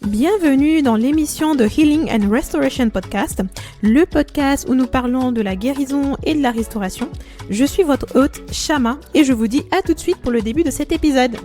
Bienvenue dans l'émission de Healing and Restoration Podcast, le podcast où nous parlons de la guérison et de la restauration. Je suis votre hôte, Shama, et je vous dis à tout de suite pour le début de cet épisode.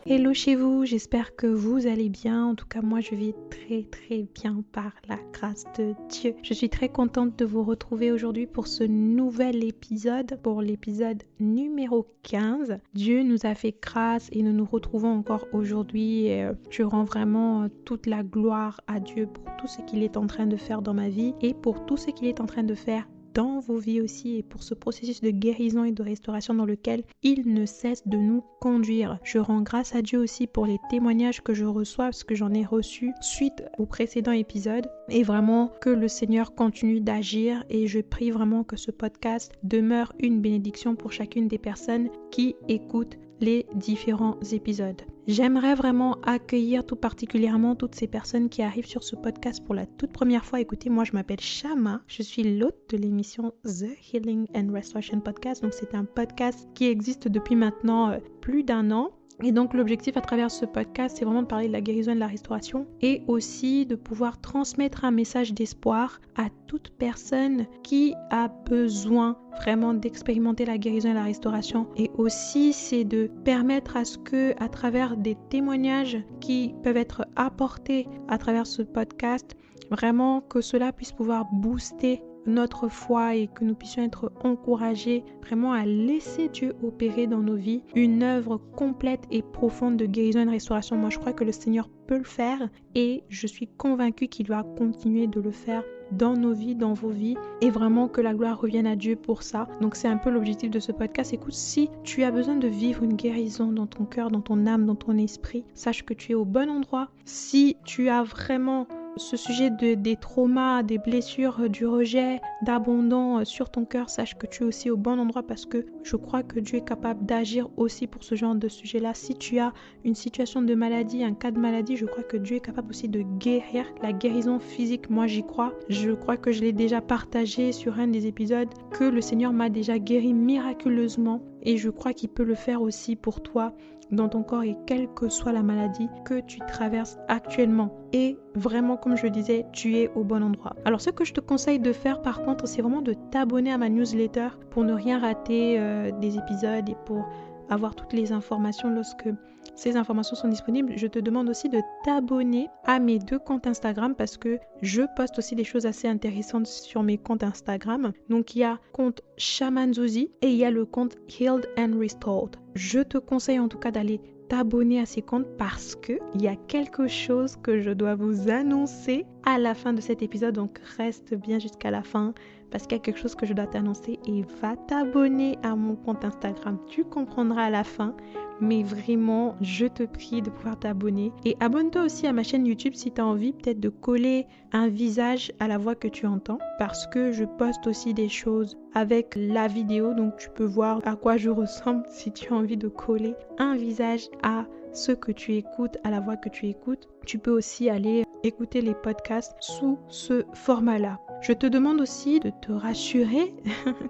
Hello chez vous, j'espère que vous allez bien. En tout cas, moi je vis très bien par la grâce de Dieu. Je suis très contente de vous retrouver aujourd'hui pour ce nouvel épisode, pour l'épisode numéro 15. Dieu nous a fait grâce et nous nous retrouvons encore aujourd'hui. Je rends vraiment toute la gloire à Dieu pour tout ce qu'il est en train de faire dans ma vie et pour tout ce qu'il est en train de faire dans vos vies aussi et pour ce processus de guérison et de restauration dans lequel il ne cesse de nous conduire. Je rends grâce à Dieu aussi pour les témoignages que je reçois parce que j'en ai reçu suite au précédent épisode et vraiment que le Seigneur continue d'agir et je prie vraiment que ce podcast demeure une bénédiction pour chacune des personnes qui écoutent les différents épisodes. J'aimerais vraiment accueillir tout particulièrement toutes ces personnes qui arrivent sur ce podcast pour la toute première fois. Écoutez, moi je m'appelle Shama, je suis l'hôte de l'émission The Healing and Restoration Podcast. Donc c'est un podcast qui existe depuis maintenant plus d'un an. Et donc l'objectif à travers ce podcast, c'est vraiment de parler de la guérison et de la restauration et aussi de pouvoir transmettre un message d'espoir à toute personne qui a besoin vraiment d'expérimenter la guérison et la restauration. Et aussi, c'est de permettre à ce que, à travers des témoignages qui peuvent être apportés à travers ce podcast, vraiment que cela puisse pouvoir booster notre foi et que nous puissions être encouragés vraiment à laisser Dieu opérer dans nos vies une œuvre complète et profonde de guérison et de restauration. Moi, je crois que le Seigneur peut le faire et je suis convaincue qu'il va continuer de le faire dans nos vies, dans vos vies et vraiment que la gloire revienne à Dieu pour ça. Donc c'est un peu l'objectif de ce podcast. Écoute, si tu as besoin de vivre une guérison dans ton cœur, dans ton âme, dans ton esprit, sache que tu es au bon endroit. Si tu as vraiment ce sujet des traumas, des blessures, du rejet, d'abandon sur ton cœur, sache que tu es aussi au bon endroit parce que je crois que Dieu est capable d'agir aussi pour ce genre de sujet-là. Si tu as une situation de maladie, un cas de maladie, je crois que Dieu est capable aussi de guérir. La guérison physique, moi j'y crois. Je crois que je l'ai déjà partagé sur un des épisodes que le Seigneur m'a déjà guéri miraculeusement et je crois qu'il peut le faire aussi pour toi dans ton corps et quelle que soit la maladie que tu traverses actuellement. Et vraiment, comme je le disais, tu es au bon endroit. Alors, ce que je te conseille de faire par contre, c'est vraiment de t'abonner à ma newsletter pour ne rien rater des épisodes et pour avoir toutes les informations lorsque ces informations sont disponibles. Je te demande aussi de t'abonner à mes 2 comptes Instagram parce que je poste aussi des choses assez intéressantes sur mes comptes Instagram. Donc il y a compte Shaman Zozi et il y a le compte Healed and Restored. Je te conseille en tout cas d'aller t'abonner à ces comptes parce que il y a quelque chose que je dois vous annoncer à la fin de cet épisode. Donc reste bien jusqu'à la fin parce qu'il y a quelque chose que je dois t'annoncer et va t'abonner à mon compte Instagram. Tu comprendras à la fin, mais vraiment, je te prie de pouvoir t'abonner. Et abonne-toi aussi à ma chaîne YouTube si tu as envie peut-être de coller un visage à la voix que tu entends parce que je poste aussi des choses avec la vidéo. Donc tu peux voir à quoi je ressemble si tu as envie de coller un visage à ce que tu écoutes, à la voix que tu écoutes. Tu peux aussi aller écouter les podcasts sous ce format-là. Je te demande aussi de te rassurer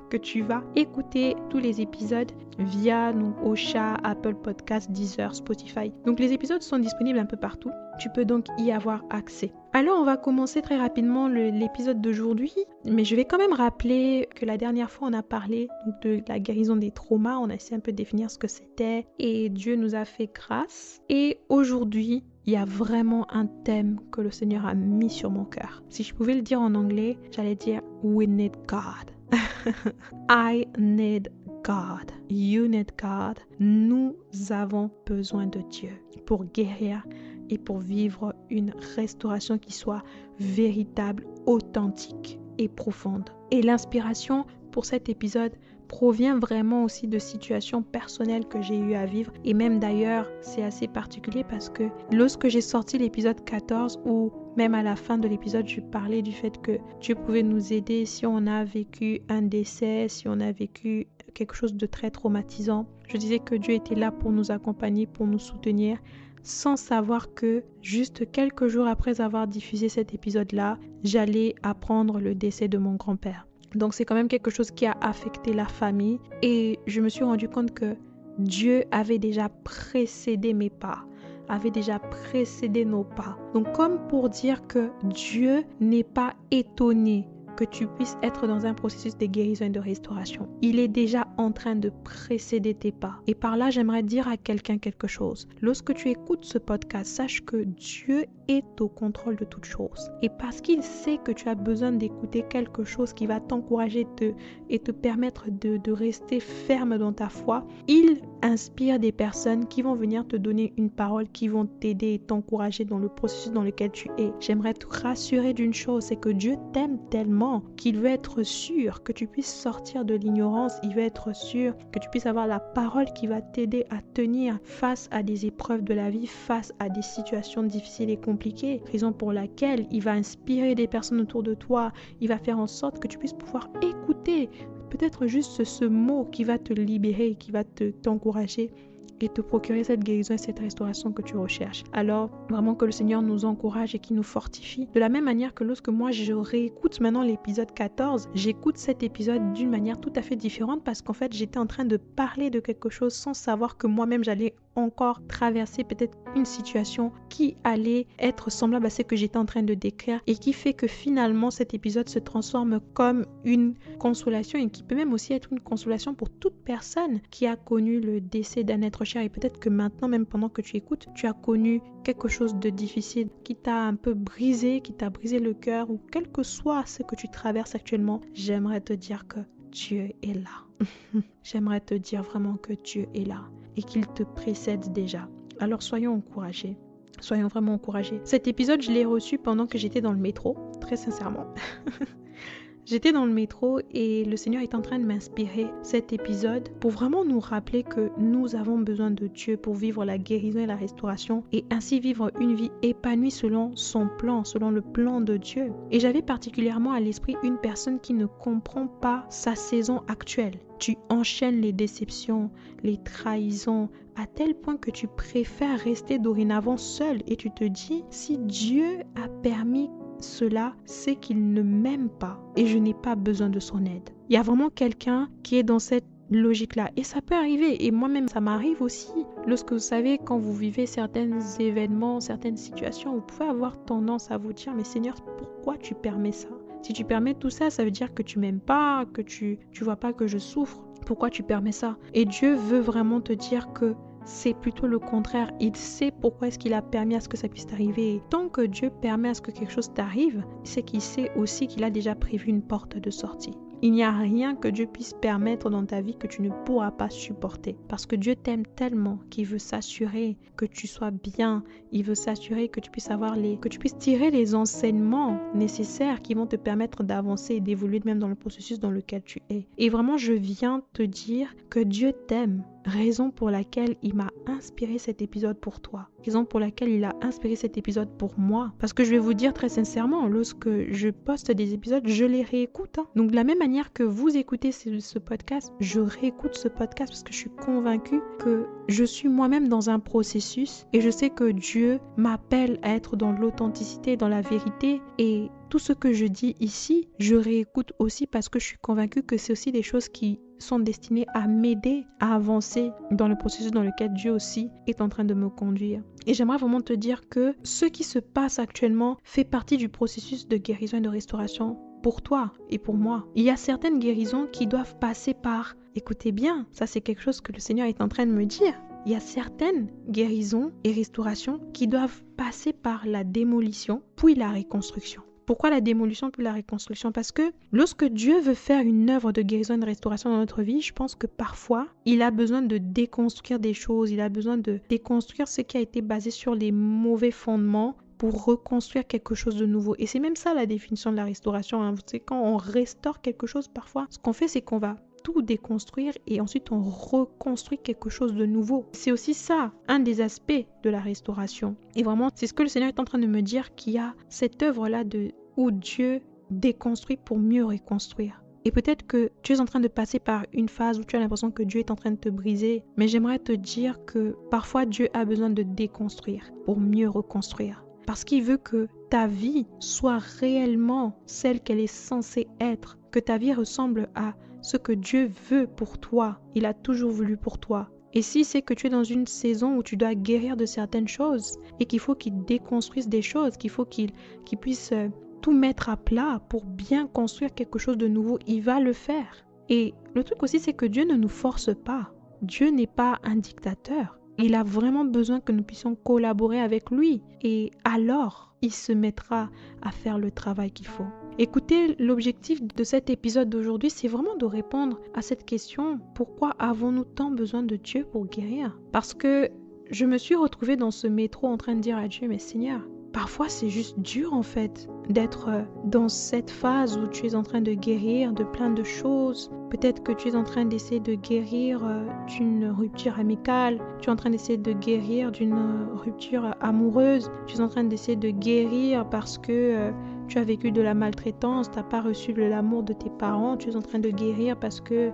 que tu vas écouter tous les épisodes via Ocha, Apple Podcasts, Deezer, Spotify. Donc les épisodes sont disponibles un peu partout. Tu peux donc y avoir accès. Alors on va commencer très rapidement l'épisode d'aujourd'hui, mais je vais quand même rappeler que la dernière fois on a parlé de la guérison des traumas, on a essayé un peu de définir ce que c'était et Dieu nous a fait grâce. Et aujourd'hui, il y a vraiment un thème que le Seigneur a mis sur mon cœur. Si je pouvais le dire en anglais, j'allais dire We need God. I need God. You need God. Nous avons besoin de Dieu pour guérir et pour vivre une restauration qui soit véritable, authentique et profonde. Et l'inspiration pour cet épisode provient vraiment aussi de situations personnelles que j'ai eu à vivre. Et même d'ailleurs, c'est assez particulier parce que lorsque j'ai sorti l'épisode 14 où même à la fin de l'épisode, je parlais du fait que Dieu pouvait nous aider si on a vécu un décès, si on a vécu quelque chose de très traumatisant. Je disais que Dieu était là pour nous accompagner, pour nous soutenir, sans savoir que juste quelques jours après avoir diffusé cet épisode-là, j'allais apprendre le décès de mon grand-père. Donc c'est quand même quelque chose qui a affecté la famille. Et je me suis rendu compte que Dieu avait déjà précédé mes pas, avait déjà précédé nos pas. Donc comme pour dire que Dieu n'est pas étonné que tu puisses être dans un processus de guérison et de restauration. Il est déjà en train de précéder tes pas. Et par là, j'aimerais dire à quelqu'un quelque chose. Lorsque tu écoutes ce podcast, sache que Dieu est au contrôle de toutes choses. Et parce qu'il sait que tu as besoin d'écouter quelque chose qui va t'encourager et te permettre de rester ferme dans ta foi, il inspire des personnes qui vont venir te donner une parole, qui vont t'aider et t'encourager dans le processus dans lequel tu es. J'aimerais te rassurer d'une chose, c'est que Dieu t'aime tellement qu'il veut être sûr que tu puisses sortir de l'ignorance. Il veut être sûr que tu puisses avoir la parole qui va t'aider à tenir face à des épreuves de la vie, face à des situations difficiles et compliquées. Raison pour laquelle il va inspirer des personnes autour de toi. Il va faire en sorte que tu puisses pouvoir écouter peut-être juste ce mot qui va te libérer, qui va t'encourager et te procurer cette guérison et cette restauration que tu recherches. Alors, vraiment que le Seigneur nous encourage et qu'il nous fortifie. De la même manière que lorsque moi, je réécoute maintenant l'épisode 14, j'écoute cet épisode d'une manière tout à fait différente parce qu'en fait, j'étais en train de parler de quelque chose sans savoir que moi-même, j'allais encore traverser peut-être une situation qui allait être semblable à ce que j'étais en train de décrire et qui fait que finalement, cet épisode se transforme comme une consolation et qui peut même aussi être une consolation pour toute personne qui a connu le décès d'un être cher. Et peut-être que maintenant, même pendant que tu écoutes, tu as connu quelque chose de difficile qui t'a un peu brisé, qui t'a brisé le cœur ou quel que soit ce que tu traverses actuellement. J'aimerais te dire que Dieu est là. J'aimerais te dire vraiment que Dieu est là et qu'il te précède déjà. Alors soyons encouragés. Soyons vraiment encouragés. Cet épisode, je l'ai reçu pendant que j'étais dans le métro, très sincèrement. J'étais dans le métro et le Seigneur est en train de m'inspirer cet épisode pour vraiment nous rappeler que nous avons besoin de Dieu pour vivre la guérison et la restauration et ainsi vivre une vie épanouie selon son plan, selon le plan de Dieu. Et j'avais particulièrement à l'esprit une personne qui ne comprend pas sa saison actuelle. Tu enchaînes les déceptions, les trahisons, à tel point que tu préfères rester dorénavant seul et tu te dis, si Dieu a permis cela, c'est qu'il ne m'aime pas et je n'ai pas besoin de son aide. Il y a vraiment quelqu'un qui est dans cette logique-là et ça peut arriver et moi-même ça m'arrive aussi. Lorsque vous savez, quand vous vivez certains événements, certaines situations, vous pouvez avoir tendance à vous dire, mais Seigneur, pourquoi tu permets ça? Si tu permets tout ça, ça veut dire que tu m'aimes pas, que tu vois pas que je souffre. Pourquoi tu permets ça? Et Dieu veut vraiment te dire que c'est plutôt le contraire. Il sait pourquoi est-ce qu'il a permis à ce que ça puisse t'arriver. Et tant que Dieu permet à ce que quelque chose t'arrive, c'est qu'il sait aussi qu'il a déjà prévu une porte de sortie. Il n'y a rien que Dieu puisse permettre dans ta vie que tu ne pourras pas supporter. Parce que Dieu t'aime tellement qu'il veut s'assurer que tu sois bien. Il veut s'assurer que tu puisses que tu puisses tirer les enseignements nécessaires qui vont te permettre d'avancer et d'évoluer même dans le processus dans lequel tu es. Et vraiment, je viens te dire que Dieu t'aime. Raison pour laquelle il m'a inspiré cet épisode pour toi. Raison pour laquelle il a inspiré cet épisode pour moi. Parce que je vais vous dire très sincèrement, lorsque je poste des épisodes, je les réécoute. Donc de la même manière que vous écoutez ce podcast, je réécoute ce podcast parce que je suis convaincue que je suis moi-même dans un processus et je sais que Dieu m'appelle à être dans l'authenticité, dans la vérité et tout ce que je dis ici, je réécoute aussi parce que je suis convaincue que c'est aussi des choses qui sont destinées à m'aider à avancer dans le processus dans lequel Dieu aussi est en train de me conduire. Et j'aimerais vraiment te dire que ce qui se passe actuellement fait partie du processus de guérison et de restauration pour toi et pour moi. Il y a certaines guérisons qui doivent passer par, écoutez bien, ça c'est quelque chose que le Seigneur est en train de me dire. Il y a certaines guérisons et restaurations qui doivent passer par la démolition puis la reconstruction. Pourquoi la démolition puis la reconstruction? Parce que lorsque Dieu veut faire une œuvre de guérison et de restauration dans notre vie, je pense que parfois, il a besoin de déconstruire des choses, il a besoin de déconstruire ce qui a été basé sur les mauvais fondements pour reconstruire quelque chose de nouveau. Et c'est même ça la définition de la restauration. Vous savez, quand on restaure quelque chose, parfois, ce qu'on fait, c'est qu'on va tout déconstruire et ensuite on reconstruit quelque chose de nouveau. C'est aussi ça, un des aspects de la restauration. Et vraiment, c'est ce que le Seigneur est en train de me dire, qu'il y a cette œuvre-là où Dieu déconstruit pour mieux reconstruire. Et peut-être que tu es en train de passer par une phase où tu as l'impression que Dieu est en train de te briser, mais j'aimerais te dire que parfois Dieu a besoin de déconstruire pour mieux reconstruire. Parce qu'il veut que ta vie soit réellement celle qu'elle est censée être. que ta vie ressemble à ce que Dieu veut pour toi. Il a toujours voulu pour toi. Et si c'est que tu es dans une saison où tu dois guérir de certaines choses et qu'il faut qu'il déconstruise des choses, qu'il faut qu'il puisse tout mettre à plat pour bien construire quelque chose de nouveau, il va le faire. Et le truc aussi, c'est que Dieu ne nous force pas. Dieu n'est pas un dictateur. Il a vraiment besoin que nous puissions collaborer avec lui. Et alors, il se mettra à faire le travail qu'il faut. Écoutez, l'objectif de cet épisode d'aujourd'hui, c'est vraiment de répondre à cette question. Pourquoi avons-nous tant besoin de Dieu pour guérir? Parce que je me suis retrouvée dans ce métro en train de dire à Dieu, mais Seigneur, parfois c'est juste dur en fait d'être dans cette phase où tu es en train de guérir de plein de choses. Peut-être que tu es en train d'essayer de guérir d'une rupture amicale, tu es en train d'essayer de guérir d'une rupture amoureuse, tu es en train d'essayer de guérir parce que tu as vécu de la maltraitance, tu n'as pas reçu de l'amour de tes parents, tu es en train de guérir parce que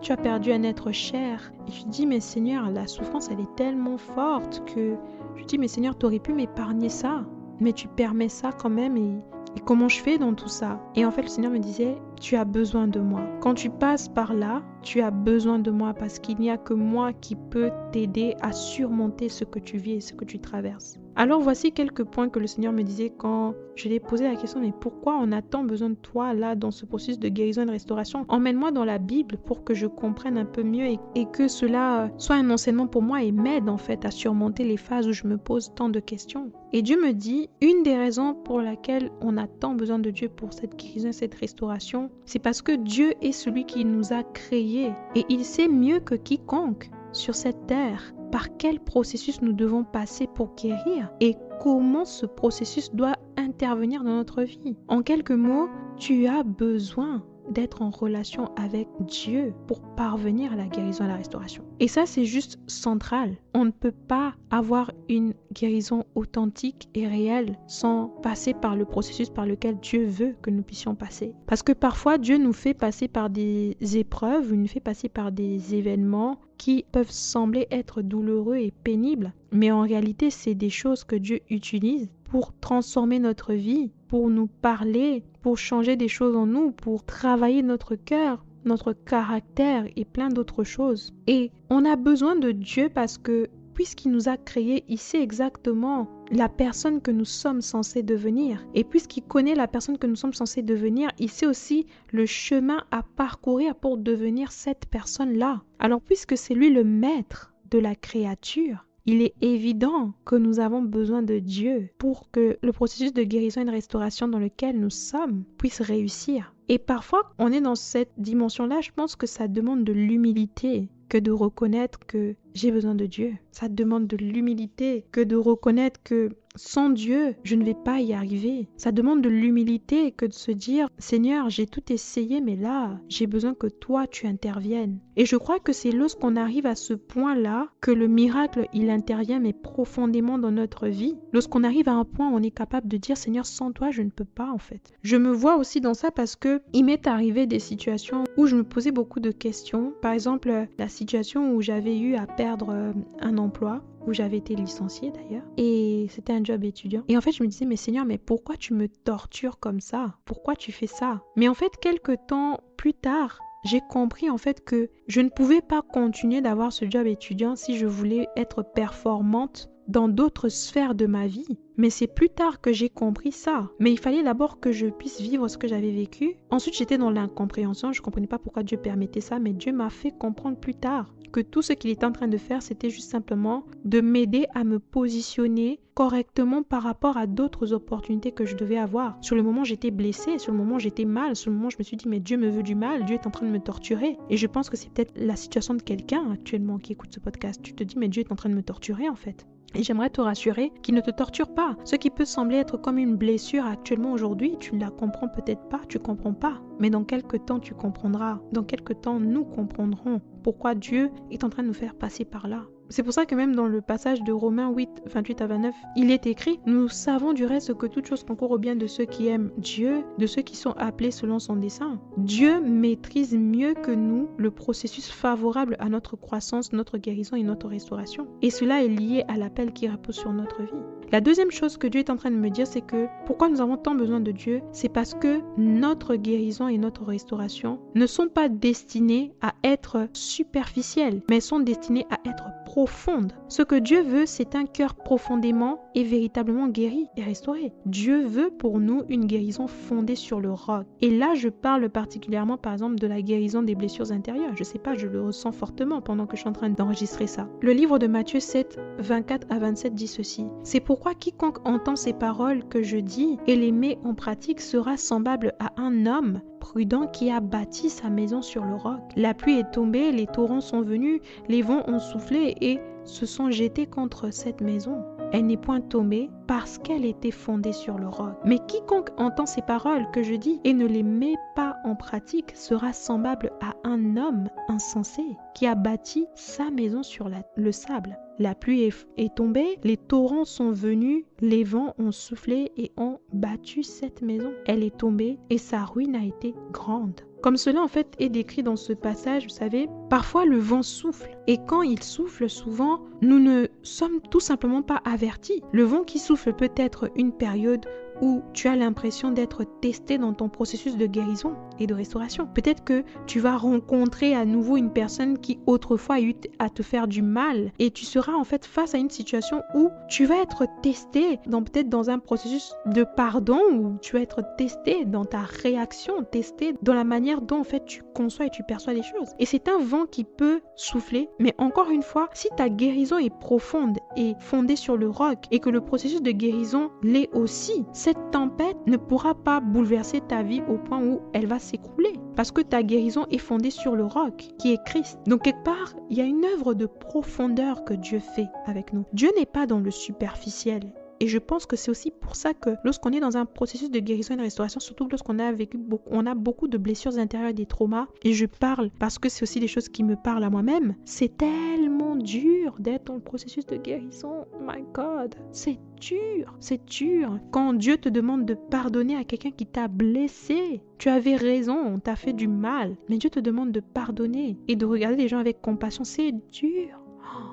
tu as perdu un être cher. Et je dis, mais Seigneur, la souffrance, elle est tellement forte que je dis, mais Seigneur, tu aurais pu m'épargner ça. Mais tu permets ça quand même et comment je fais dans tout ça? Et en fait, le Seigneur me disait, tu as besoin de moi. Quand tu passes par là, tu as besoin de moi parce qu'il n'y a que moi qui peux t'aider à surmonter ce que tu vis et ce que tu traverses. Alors voici quelques points que le Seigneur me disait quand je lui ai posé la question, mais pourquoi on a tant besoin de toi là dans ce processus de guérison et de restauration? Emmène-moi dans la Bible pour que je comprenne un peu mieux et que cela soit un enseignement pour moi et m'aide en fait à surmonter les phases où je me pose tant de questions. Et Dieu me dit, une des raisons pour laquelle on a tant besoin de Dieu pour cette guérison et cette restauration, c'est parce que Dieu est celui qui nous a créés et il sait mieux que quiconque sur cette terre par quel processus nous devons passer pour guérir et comment ce processus doit intervenir dans notre vie. En quelques mots, tu as besoin d'être en relation avec Dieu pour parvenir à la guérison et à la restauration. Et ça, c'est juste central. On ne peut pas avoir une guérison authentique et réelle sans passer par le processus par lequel Dieu veut que nous puissions passer. Parce que parfois, Dieu nous fait passer par des épreuves, il nous fait passer par des événements qui peuvent sembler être douloureux et pénibles. Mais en réalité, c'est des choses que Dieu utilise pour transformer notre vie, pour nous parler, pour changer des choses en nous, pour travailler notre cœur, notre caractère et plein d'autres choses. Et on a besoin de Dieu parce que puisqu'il nous a créés, il sait exactement la personne que nous sommes censés devenir. Et puisqu'il connaît la personne que nous sommes censés devenir, il sait aussi le chemin à parcourir pour devenir cette personne-là. Alors puisque c'est lui le maître de la créature, il est évident que nous avons besoin de Dieu pour que le processus de guérison et de restauration dans lequel nous sommes puisse réussir. Et parfois, on est dans cette dimension-là, je pense que ça demande de l'humilité que de reconnaître que j'ai besoin de Dieu. Ça demande de l'humilité que de reconnaître que sans Dieu, je ne vais pas y arriver. Ça demande de l'humilité que de se dire, Seigneur, j'ai tout essayé, mais là, j'ai besoin que toi, tu interviennes. Et je crois que c'est lorsqu'on arrive à ce point-là que le miracle, il intervient, mais profondément dans notre vie. Lorsqu'on arrive à un point où on est capable de dire, Seigneur, sans toi, je ne peux pas, en fait. Je me vois aussi dans ça parce que il m'est arrivé des situations où je me posais beaucoup de questions. Par exemple, la situation où j'avais eu à perdre un emploi, où j'avais été licenciée d'ailleurs, et c'était un job étudiant. Et en fait, je me disais, mais Seigneur, mais pourquoi tu me tortures comme ça? Pourquoi tu fais ça? Mais en fait, quelques temps plus tard, j'ai compris en fait que je ne pouvais pas continuer d'avoir ce job étudiant si je voulais être performante dans d'autres sphères de ma vie. Mais c'est plus tard que j'ai compris ça. Mais il fallait d'abord que je puisse vivre ce que j'avais vécu. Ensuite, j'étais dans l'incompréhension. Je ne comprenais pas pourquoi Dieu permettait ça, mais Dieu m'a fait comprendre plus tard que tout ce qu'il était en train de faire, c'était juste simplement de m'aider à me positionner correctement par rapport à d'autres opportunités que je devais avoir. Sur le moment, j'étais blessée, sur le moment, j'étais mal, sur le moment, je me suis dit, mais Dieu me veut du mal, Dieu est en train de me torturer. Et je pense que c'est peut-être la situation de quelqu'un actuellement qui écoute ce podcast. Tu te dis, mais Dieu est en train de me torturer en fait. Et j'aimerais te rassurer qu'il ne te torture pas. Ce qui peut sembler être comme une blessure actuellement aujourd'hui, tu ne la comprends peut-être pas, tu ne comprends pas. Mais dans quelques temps, tu comprendras. Dans quelques temps, nous comprendrons pourquoi Dieu est en train de nous faire passer par là. C'est pour ça que même dans le passage de Romains 8, 28 à 29, il est écrit « Nous savons du reste que toute chose concourt au bien de ceux qui aiment Dieu, de ceux qui sont appelés selon son dessein. » Dieu maîtrise mieux que nous le processus favorable à notre croissance, notre guérison et notre restauration. Et cela est lié à l'appel qui repose sur notre vie. La deuxième chose que Dieu est en train de me dire, c'est que pourquoi nous avons tant besoin de Dieu, c'est parce que notre guérison et notre restauration ne sont pas destinées à être superficielles, mais sont destinées à être profondes. Ce que Dieu veut, c'est un cœur profondément et véritablement guéri et restauré. Dieu veut pour nous une guérison fondée sur le roc. Et là, je parle particulièrement, par exemple, de la guérison des blessures intérieures. Je sais pas, je le ressens fortement pendant que je suis en train d'enregistrer ça. Le livre de Matthieu 7, 24 à 27 dit ceci. C'est pourquoi quiconque entend ces paroles que je dis et les met en pratique sera semblable à un homme prudent qui a bâti sa maison sur le roc. La pluie est tombée, les torrents sont venus, les vents ont soufflé et se sont jetés contre cette maison. Elle n'est point tombée parce qu'elle était fondée sur le roc. Mais quiconque entend ces paroles que je dis et ne les met pas en pratique sera semblable à un homme insensé qui a bâti sa maison sur le sable. La pluie est tombée, les torrents sont venus, les vents ont soufflé et ont battu cette maison. Elle est tombée et sa ruine a été grande. Comme cela en fait est décrit dans ce passage, vous savez, parfois le vent souffle et quand il souffle souvent, nous ne sommes tout simplement pas avertis. Le vent qui souffle peut être une période où tu as l'impression d'être testé dans ton processus de guérison et de restauration. Peut-être que tu vas rencontrer à nouveau une personne qui autrefois a eu à te faire du mal et tu seras en fait face à une situation où tu vas être testé peut-être dans un processus de pardon ou tu vas être testé dans ta réaction, testé dans la manière dont en fait tu conçois et tu perçois les choses. Et c'est un vent qui peut souffler, mais encore une fois, si ta guérison est profonde et fondée sur le roc et que le processus de guérison l'est aussi, cette tempête ne pourra pas bouleverser ta vie au point où elle va s'écrouler. Parce que ta guérison est fondée sur le roc, qui est Christ. Donc quelque part, il y a une œuvre de profondeur que Dieu fait avec nous. Dieu n'est pas dans le superficiel. Et je pense que c'est aussi pour ça que lorsqu'on est dans un processus de guérison et de restauration, surtout lorsqu'on a vécu on a beaucoup de blessures intérieures et des traumas, et je parle parce que c'est aussi des choses qui me parlent à moi-même, c'est tellement dur d'être dans le processus de guérison. Oh my God, c'est dur, c'est dur. Quand Dieu te demande de pardonner à quelqu'un qui t'a blessé, tu avais raison, on t'a fait du mal, mais Dieu te demande de pardonner et de regarder les gens avec compassion, c'est dur.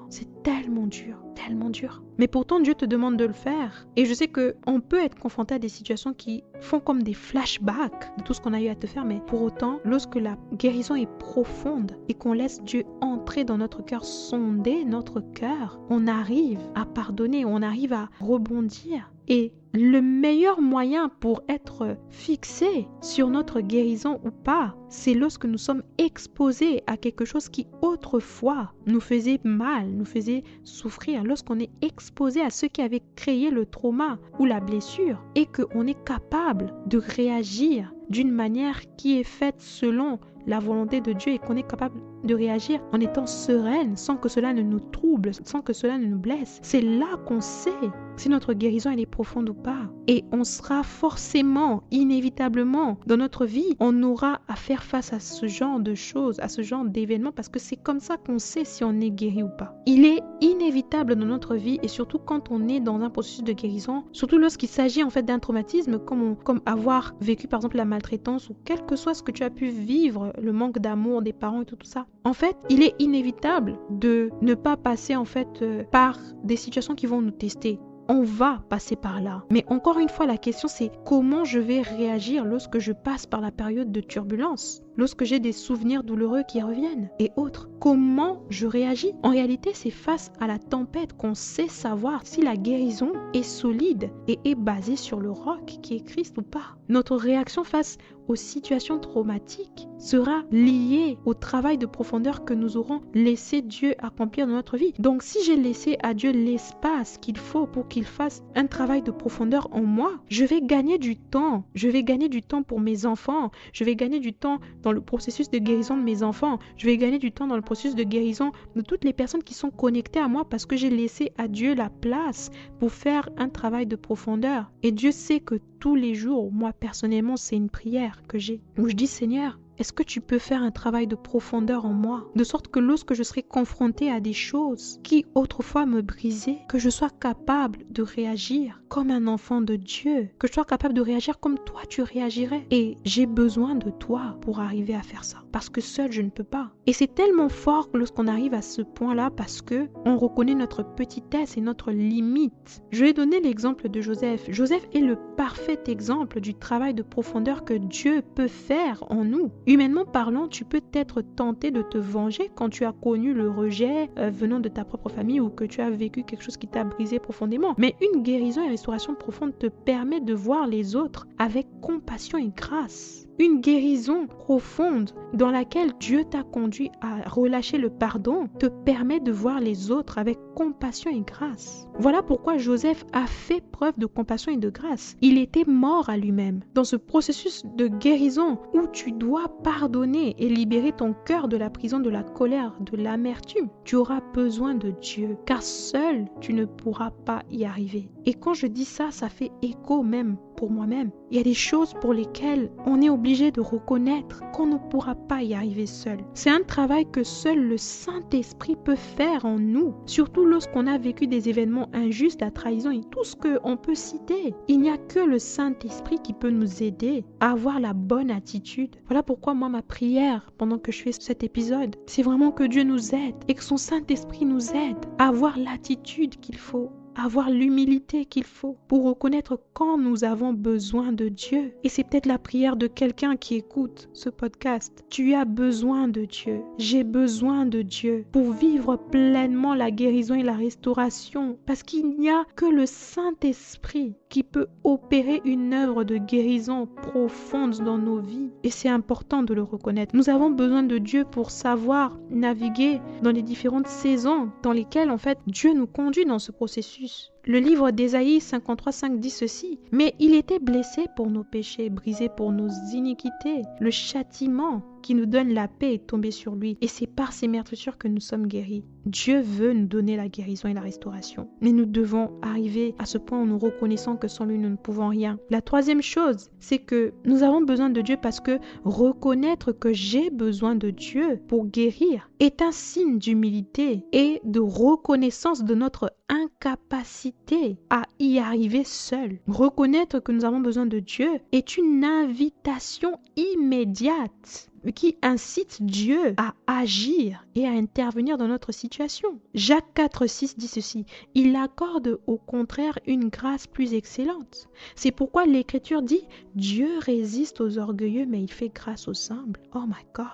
C'est tellement dur, tellement dur. Mais pourtant, Dieu te demande de le faire. Et je sais qu'on peut être confronté à des situations qui font comme des flashbacks de tout ce qu'on a eu à te faire. Mais pour autant, lorsque la guérison est profonde et qu'on laisse Dieu entrer dans notre cœur, sonder notre cœur, on arrive à pardonner, on arrive à rebondir. Et le meilleur moyen pour être fixé sur notre guérison ou pas, c'est lorsque nous sommes exposés à quelque chose qui autrefois nous faisait mal, nous faisait souffrir, lorsqu'on est exposé à ce qui avait créé le trauma ou la blessure et qu'on est capable de réagir d'une manière qui est faite selon la volonté de Dieu et qu'on est capable de réagir en étant sereine sans que cela ne nous trouble, sans que cela ne nous blesse. C'est là qu'on sait si notre guérison elle est profonde ou pas. Et on sera forcément, inévitablement, dans notre vie, on aura à faire face à ce genre de choses, à ce genre d'événements parce que c'est comme ça qu'on sait si on est guéri ou pas. Il est inévitable dans notre vie et surtout quand on est dans un processus de guérison, surtout lorsqu'il s'agit en fait d'un traumatisme comme avoir vécu par exemple la maltraitance ou quel que soit ce que tu as pu vivre, le manque d'amour des parents et tout ça. En fait, il est inévitable de ne pas passer en fait par des situations qui vont nous tester. On va passer par là. Mais encore une fois, la question c'est comment je vais réagir lorsque je passe par la période de turbulence, lorsque j'ai des souvenirs douloureux qui reviennent et autres. Comment je réagis? En réalité, c'est face à la tempête qu'on sait savoir si la guérison est solide et est basée sur le roc qui est Christ ou pas. Notre réaction face aux situations traumatiques sera liée au travail de profondeur que nous aurons laissé Dieu accomplir dans notre vie. Donc si j'ai laissé à Dieu l'espace qu'il faut pour qu'il fasse un travail de profondeur en moi, je vais gagner du temps. Je vais gagner du temps pour mes enfants. Je vais gagner du temps dans le processus de guérison de mes enfants. Je vais gagner du temps dans le processus de guérison de toutes les personnes qui sont connectées à moi parce que j'ai laissé à Dieu la place pour faire un travail de profondeur. Et Dieu sait que tous les jours, moi personnellement, c'est une prière que j'ai où je dis Seigneur, est-ce que tu peux faire un travail de profondeur en moi, de sorte que lorsque je serai confrontée à des choses qui autrefois me brisaient, que je sois capable de réagir comme un enfant de Dieu, que je sois capable de réagir comme toi tu réagirais. Et j'ai besoin de toi pour arriver à faire ça, parce que seul je ne peux pas. Et c'est tellement fort lorsqu'on arrive à ce point-là, parce que on reconnaît notre petitesse et notre limite. Je vais donner l'exemple de Joseph. Joseph est le parfait exemple du travail de profondeur que Dieu peut faire en nous. Humainement parlant, tu peux être tenté de te venger quand tu as connu le rejet venant de ta propre famille ou que tu as vécu quelque chose qui t'a brisé profondément. Mais une guérison et restauration profonde te permet de voir les autres avec compassion et grâce. Une guérison profonde dans laquelle Dieu t'a conduit à relâcher le pardon te permet de voir les autres avec compassion et grâce. Voilà pourquoi Joseph a fait preuve de compassion et de grâce. Il était mort à lui-même. Dans ce processus de guérison où tu dois pardonner et libérer ton cœur de la prison de la colère, de l'amertume, tu auras besoin de Dieu, car seul tu ne pourras pas y arriver. Et quand je dis ça, ça fait écho même pour moi-même. Il y a des choses pour lesquelles on est obligé de reconnaître qu'on ne pourra pas y arriver seul. C'est un travail que seul le Saint-Esprit peut faire en nous, surtout lorsqu'on a vécu des événements injustes, la trahison et tout ce qu'on peut citer. Il n'y a que le Saint-Esprit qui peut nous aider à avoir la bonne attitude. Voilà pourquoi moi, ma prière pendant que je fais cet épisode, c'est vraiment que Dieu nous aide et que son Saint-Esprit nous aide à avoir l'attitude qu'il faut, avoir l'humilité qu'il faut pour reconnaître quand nous avons besoin de Dieu. Et c'est peut-être la prière de quelqu'un qui écoute ce podcast. Tu as besoin de Dieu. J'ai besoin de Dieu pour vivre pleinement la guérison et la restauration. Parce qu'il n'y a que le Saint-Esprit qui peut opérer une œuvre de guérison profonde dans nos vies. Et c'est important de le reconnaître. Nous avons besoin de Dieu pour savoir naviguer dans les différentes saisons dans lesquelles en fait Dieu nous conduit dans ce processus. Le livre d'Ésaïe 53:5 dit ceci: « Mais il était blessé pour nos péchés, brisé pour nos iniquités. Le châtiment qui nous donne la paix est tombé sur lui, et c'est par ses meurtrissures que nous sommes guéris. » Dieu veut nous donner la guérison et la restauration. Mais nous devons arriver à ce point où nous reconnaissons que sans lui, nous ne pouvons rien. La troisième chose, c'est que nous avons besoin de Dieu parce que reconnaître que j'ai besoin de Dieu pour guérir est un signe d'humilité et de reconnaissance de notre incapacité à y arriver seul. Reconnaître que nous avons besoin de Dieu est une invitation immédiate qui incite Dieu à agir et à intervenir dans notre situation. Jacques 4:6 dit ceci: « Il accorde au contraire une grâce plus excellente. » C'est pourquoi l'Écriture dit « Dieu résiste aux orgueilleux, mais il fait grâce aux humbles. » Oh my God!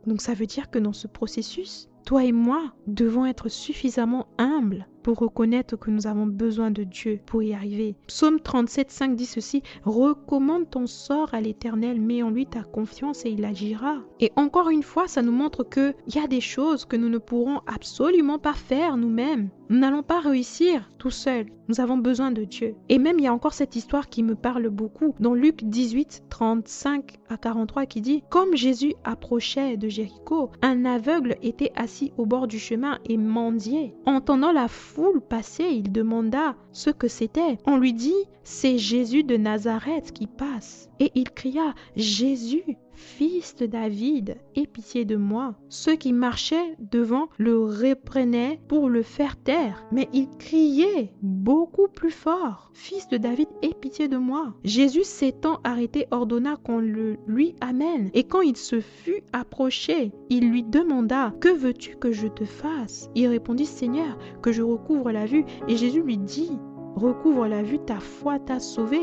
Donc ça veut dire que dans ce processus, toi et moi devons être suffisamment humbles pour reconnaître que nous avons besoin de Dieu pour y arriver. Psaume 37:5 dit ceci: « Recommande ton sort à l'Éternel, mets en lui ta confiance et il agira. » Et encore une fois, ça nous montre qu'il y a des choses que nous ne pourrons absolument pas faire nous-mêmes. Nous n'allons pas réussir tout seuls. Nous avons besoin de Dieu. Et même, il y a encore cette histoire qui me parle beaucoup dans Luc 18:35-43 qui dit: « Comme Jésus approchait de Jéricho, un aveugle était assis au bord du chemin et mendiait. Entendant la foule passer, il demanda ce que c'était. On lui dit: « C'est Jésus de Nazareth qui passe. » Et il cria: « Jésus, fils de David, aie pitié de moi. » Ceux qui marchaient devant le reprenaient pour le faire taire, mais il criait beaucoup plus fort: « Fils de David, aie pitié de moi. » Jésus s'étant arrêté ordonna qu'on le lui amène. Et quand il se fut approché, il lui demanda: « Que veux-tu que je te fasse ?» Il répondit: « Seigneur, que je recouvre la vue. » Et Jésus lui dit: « Recouvre la vue, ta foi t'a sauvé. »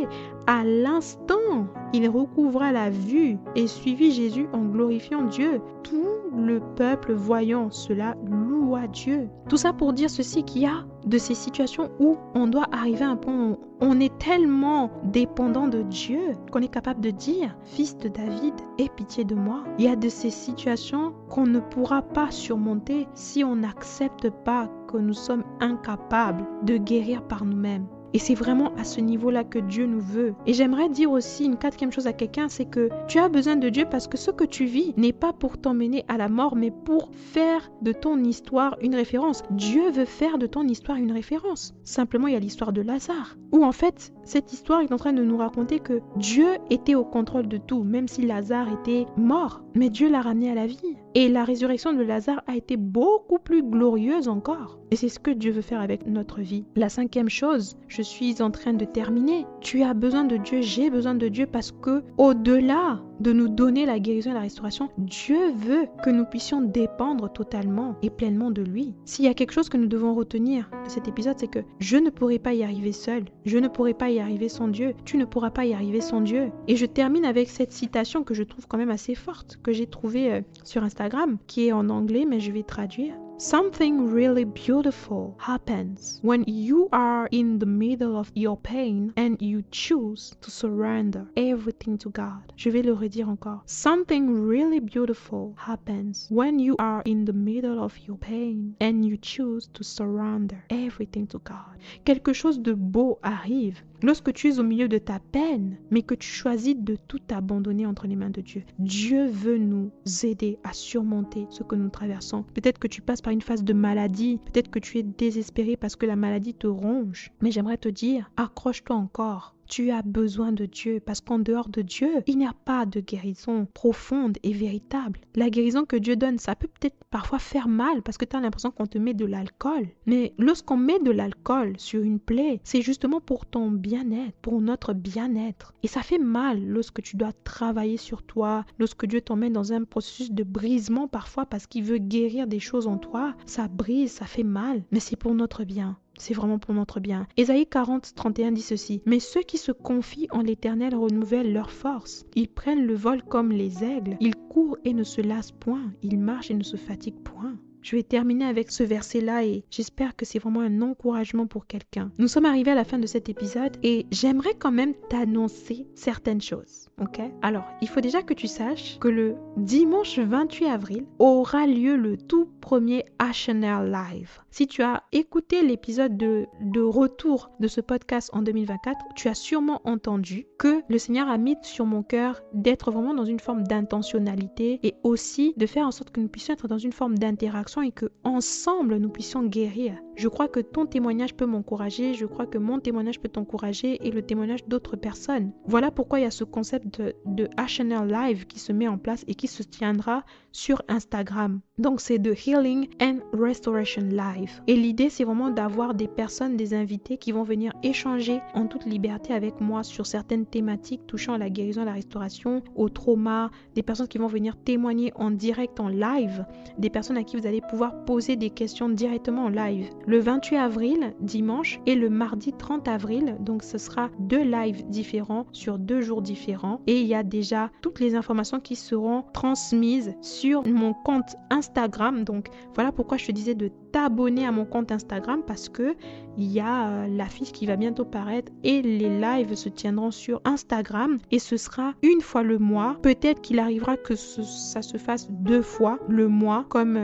À l'instant, il recouvra la vue et suivit Jésus en glorifiant Dieu. Tout le peuple voyant cela loua Dieu. Tout ça pour dire ceci, qu'il y a de ces situations où on doit arriver à un point où on est tellement dépendant de Dieu qu'on est capable de dire: « Fils de David, aie pitié de moi. » Il y a de ces situations qu'on ne pourra pas surmonter si on n'accepte pas que nous sommes incapables de guérir par nous-mêmes. Et c'est vraiment à ce niveau-là que Dieu nous veut. Et j'aimerais dire aussi une quatrième chose à quelqu'un, c'est que tu as besoin de Dieu parce que ce que tu vis n'est pas pour t'emmener à la mort, mais pour faire de ton histoire une référence. Dieu veut faire de ton histoire une référence. Simplement, il y a l'histoire de Lazare, où en fait, cette histoire est en train de nous raconter que Dieu était au contrôle de tout, même si Lazare était mort. Mais Dieu l'a ramené à la vie. Et la résurrection de Lazare a été beaucoup plus glorieuse encore. Et c'est ce que Dieu veut faire avec notre vie. La cinquième chose, je suis en train de terminer. Tu as besoin de Dieu, j'ai besoin de Dieu parce que au-delà de nous donner la guérison et la restauration, Dieu veut que nous puissions dépendre totalement et pleinement de lui. S'il y a quelque chose que nous devons retenir de cet épisode, c'est que je ne pourrai pas y arriver seul. Je ne pourrai pas y arriver sans Dieu. Tu ne pourras pas y arriver sans Dieu. Et je termine avec cette citation que je trouve quand même assez forte, que j'ai trouvée sur Instagram, qui est en anglais, mais je vais traduire. Something really beautiful happens when you are in the middle of your pain and you choose to surrender everything to God. Je vais le redire encore. Something really beautiful happens when you are in the middle of your pain and you choose to surrender everything to God. Quelque chose de beau arrive lorsque tu es au milieu de ta peine, mais que tu choisis de tout abandonner entre les mains de Dieu. Dieu veut nous aider à surmonter ce que nous traversons. Peut-être que tu passes par une phase de maladie, peut-être que tu es désespéré parce que la maladie te ronge. Mais j'aimerais te dire, accroche-toi encore. Tu as besoin de Dieu parce qu'en dehors de Dieu, il n'y a pas de guérison profonde et véritable. La guérison que Dieu donne, ça peut peut-être parfois faire mal parce que tu as l'impression qu'on te met de l'alcool. Mais lorsqu'on met de l'alcool sur une plaie, c'est justement pour ton bien-être, pour notre bien-être. Et ça fait mal lorsque tu dois travailler sur toi, lorsque Dieu t'emmène dans un processus de brisement parfois parce qu'il veut guérir des choses en toi. Ça brise, ça fait mal, mais c'est pour notre bien. C'est vraiment pour notre bien. Ésaïe 40, 31 dit ceci. Mais ceux qui se confient en l'Éternel renouvellent leur force. Ils prennent le vol comme les aigles. Ils courent et ne se lassent point. Ils marchent et ne se fatiguent point. Je vais terminer avec ce verset-là et j'espère que c'est vraiment un encouragement pour quelqu'un. Nous sommes arrivés à la fin de cet épisode et j'aimerais quand même t'annoncer certaines choses. Ok? Alors, il faut déjà que tu saches que le dimanche 28 avril aura lieu le tout premier HNL Live. Si tu as écouté l'épisode de retour de ce podcast en 2024, tu as sûrement entendu que le Seigneur a mis sur mon cœur d'être vraiment dans une forme d'intentionnalité et aussi de faire en sorte que nous puissions être dans une forme d'interaction et que ensemble nous puissions guérir. Je crois que ton témoignage peut m'encourager, je crois que mon témoignage peut t'encourager et le témoignage d'autres personnes. Voilà pourquoi il y a ce concept de HNL Live qui se met en place et qui se tiendra sur Instagram. Donc c'est de Healing and Restoration Live. Et l'idée c'est vraiment d'avoir des personnes, des invités qui vont venir échanger en toute liberté avec moi sur certaines thématiques touchant à la guérison, à la restauration, au trauma, des personnes qui vont venir témoigner en direct, en live, des personnes à qui vous allez pouvoir poser des questions directement en live. Le 28 avril, dimanche, et le mardi 30 avril, donc ce sera 2 lives différents sur 2 jours différents. Et il y a déjà toutes les informations qui seront transmises sur mon compte Instagram. Donc voilà pourquoi je te disais de t'abonner à mon compte Instagram parce que il y a l'affiche qui va bientôt paraître et les lives se tiendront sur Instagram et ce sera une fois le mois. Peut-être qu'il arrivera que ça se fasse 2 fois le mois comme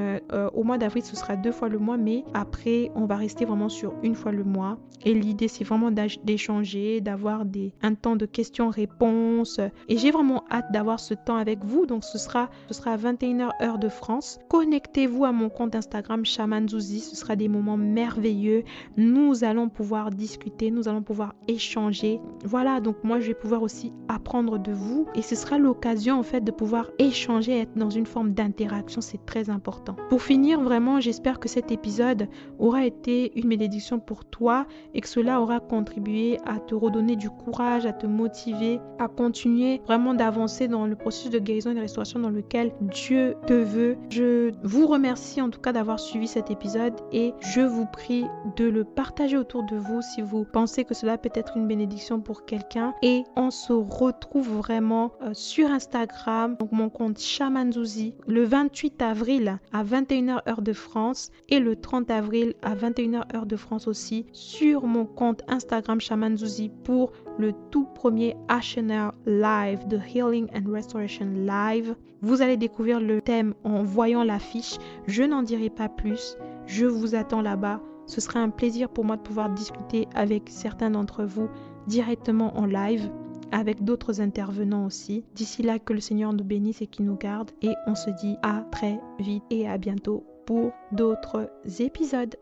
au mois d'avril ce sera 2 fois le mois, mais après on va rester vraiment sur une fois le mois. Et l'idée c'est vraiment d'échanger, d'avoir un temps de questions-réponses et j'ai vraiment hâte d'avoir ce temps avec vous. Donc ce sera à 21h heure de France. Connectez-vous à mon compte Instagram Shaman Zouzi, ce sera des moments merveilleux. Nous allons pouvoir discuter, nous allons pouvoir échanger. Voilà, donc moi je vais pouvoir aussi apprendre de vous et ce sera l'occasion en fait de pouvoir échanger, être dans une forme d'interaction, c'est très important. Pour finir, vraiment, j'espère que cet épisode aura été une bénédiction pour toi et que cela aura contribué à te redonner du courage, à te motiver, à continuer vraiment d'avancer dans le processus de guérison et de restauration dans lequel Dieu te veut. Je vous remercie en tout cas d'avoir suivi cet épisode et je vous prie de le partager autour de vous si vous pensez que cela peut être une bénédiction pour quelqu'un. Et on se retrouve vraiment sur Instagram, donc mon compte Shaman Zouzi, le 28 avril à 21h heure de France et le 30 avril à 21h heure de France aussi sur mon compte Instagram Shaman Zouzi pour le tout premier HNL Live de Healing and Restoration Live. Vous allez découvrir le thème en voyant l'affiche. Je n'en dirai pas plus. Je vous attends là-bas. Ce serait un plaisir pour moi de pouvoir discuter avec certains d'entre vous directement en live, avec d'autres intervenants aussi. D'ici là, que le Seigneur nous bénisse et qu'il nous garde. Et on se dit à très vite et à bientôt pour d'autres épisodes.